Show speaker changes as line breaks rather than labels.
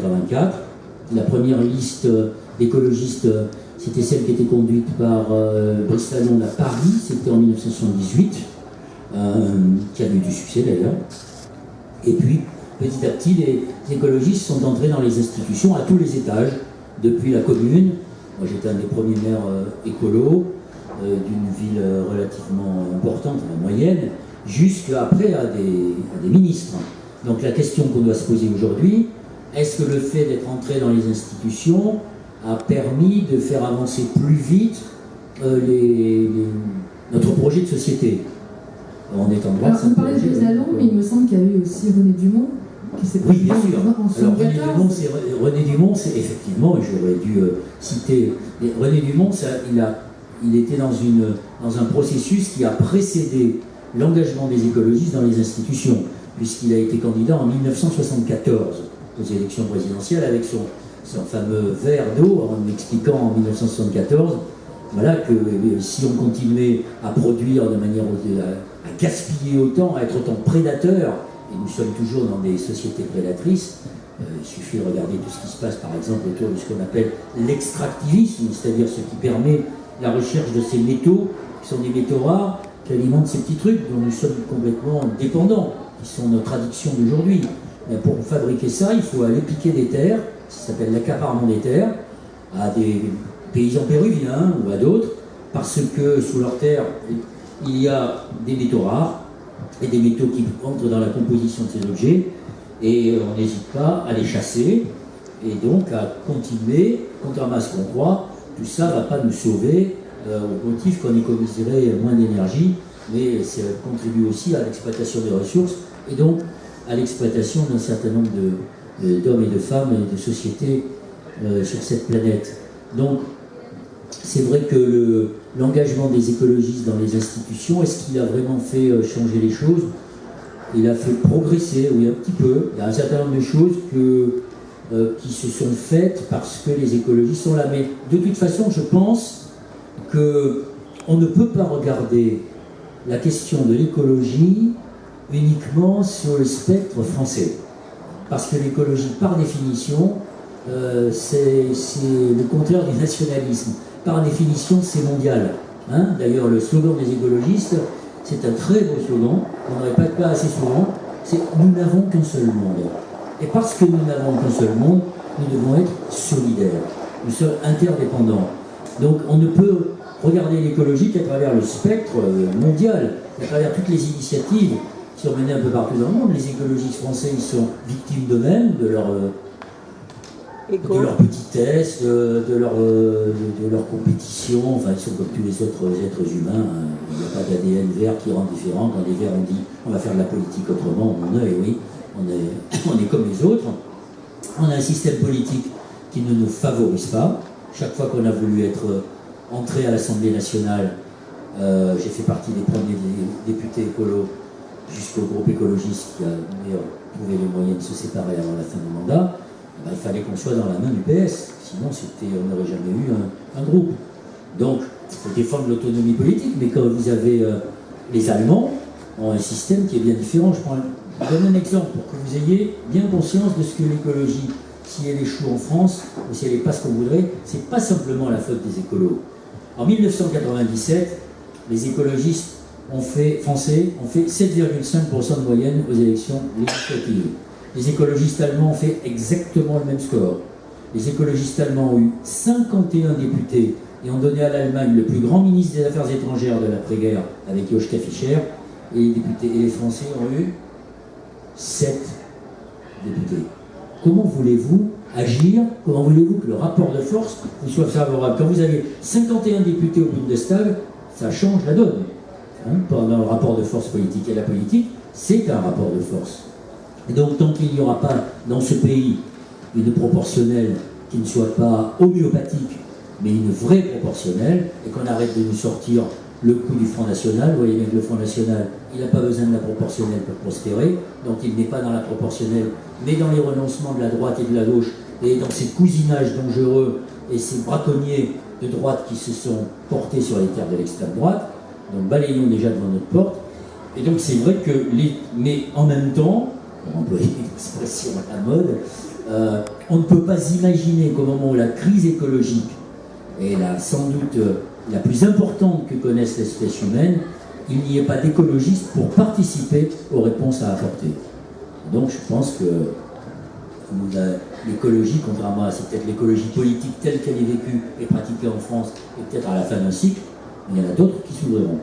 1984. La première liste d'écologistes, c'était celle qui était conduite par Brice Lalonde à Paris, c'était en 1978, qui a eu du succès d'ailleurs. Et puis, petit à petit, les écologistes sont entrés dans les institutions à tous les étages, depuis la commune. Moi, j'étais un des premiers maires écolos d'une ville relativement importante, moyenne, jusqu'après à des ministres. Donc la question qu'on doit se poser aujourd'hui, est-ce que le fait d'être entré dans les institutions a permis de faire avancer plus vite notre projet de société? On est en droit.
Alors, on parlait de Brice Lalonde, mais il me semble qu'il y a eu aussi René Dumont, qui s'est
oui, bien sûr.
en 1974.
René Dumont, c'est effectivement, et j'aurais dû citer, René Dumont, il était dans un processus qui a précédé l'engagement des écologistes dans les institutions, puisqu'il a été candidat en 1974 aux élections présidentielles avec son fameux verre d'eau, en expliquant en 1974 voilà, que si on continuait à produire de manière à gaspiller autant, à être autant prédateur, et nous sommes toujours dans des sociétés prédatrices, il suffit de regarder tout ce qui se passe par exemple autour de ce qu'on appelle l'extractivisme, c'est-à-dire ce qui permet la recherche de ces métaux, qui sont des métaux rares, qui alimentent ces petits trucs dont nous sommes complètement dépendants, qui sont notre addiction d'aujourd'hui. Pour fabriquer ça, il faut aller piquer des terres, ça s'appelle l'accaparement des terres, à des paysans péruviens ou à d'autres, parce que sous leurs terres, il y a des métaux rares et des métaux qui entrent dans la composition de ces objets, et on n'hésite pas à les chasser, et donc à continuer, contrairement à ce qu'on croit, tout ça ne va pas nous sauver au motif qu'on économiserait moins d'énergie, mais ça contribue aussi à l'exploitation des ressources, et donc à l'exploitation d'un certain nombre d'hommes et de femmes et de sociétés sur cette planète. Donc, c'est vrai que l'engagement des écologistes dans les institutions, est-ce qu'il a vraiment fait changer les choses? Il a fait progresser, oui, un petit peu. Il y a un certain nombre de choses qui se sont faites parce que les écologistes sont là. Mais de toute façon, je pense qu'on ne peut pas regarder la question de l'écologie uniquement sur le spectre français. Parce que l'écologie, par définition, c'est le contraire du nationalisme. Par définition, c'est mondial. Hein, d'ailleurs, le slogan des écologistes, c'est un très beau slogan, qu'on ne répète pas assez souvent, c'est « Nous n'avons qu'un seul monde ». Et parce que nous n'avons qu'un seul monde, nous devons être solidaires. Nous sommes interdépendants. Donc on ne peut regarder l'écologie qu'à travers le spectre mondial, à travers toutes les initiatives qui sont menées un peu partout dans le monde. Les écologistes français, ils sont victimes d'eux-mêmes, de leur petitesse, de leur compétition. Enfin, ils sont comme tous les autres êtres humains. Il n'y a pas d'ADN vert qui rend différent. Quand les verts ont dit on va faire de la politique autrement, on est, oui, on est comme les autres. On a un système politique qui ne nous favorise pas. Chaque fois qu'on a voulu être entré à l'Assemblée nationale, j'ai fait partie des premiers députés écolos jusqu'au groupe écologiste qui a d'ailleurs trouvé les moyens de se séparer avant la fin du mandat. Il fallait qu'on soit dans la main du PS, sinon on n'aurait jamais eu un groupe. Donc, il faut défendre l'autonomie politique, mais quand vous avez les Allemands, ont un système qui est bien différent. Je donne un exemple pour que vous ayez bien conscience de ce que l'écologie, si elle échoue en France, ou si elle n'est pas ce qu'on voudrait, c'est pas simplement la faute des écolos. En 1997, les écologistes français ont fait 7,5% de moyenne aux élections législatives. Les écologistes allemands ont fait exactement le même score. Les écologistes allemands ont eu 51 députés et ont donné à l'Allemagne le plus grand ministre des Affaires étrangères de l'après-guerre avec Joschka Fischer, et les Français ont eu 7 députés. Comment voulez-vous agir? Comment voulez-vous que le rapport de force vous soit favorable? Quand vous avez 51 députés au Bundestag, ça change la donne. Dans le rapport de force politique. Et la politique, c'est un rapport de force. Et donc, tant qu'il n'y aura pas dans ce pays une proportionnelle qui ne soit pas homéopathique, mais une vraie proportionnelle, et qu'on arrête de nous sortir le coup du Front National, vous voyez bien que le Front National, il n'a pas besoin de la proportionnelle pour prospérer, donc il n'est pas dans la proportionnelle, mais dans les renoncements de la droite et de la gauche, et dans ces cousinages dangereux, et ces braconniers de droite qui se sont portés sur les terres de l'extrême droite. Donc balayons déjà devant notre porte. Et donc c'est vrai que mais en même temps, pour employer une expression à la mode, On ne peut pas imaginer qu'au moment où la crise écologique est sans doute la plus importante que connaisse l'espèce humaine, il n'y ait pas d'écologistes pour participer aux réponses à apporter. Donc je pense que l'écologie, contrairement à peut-être l'écologie politique telle qu'elle est vécue et pratiquée en France, et peut-être à la fin d'un cycle, il y en a d'autres qui s'ouvriront.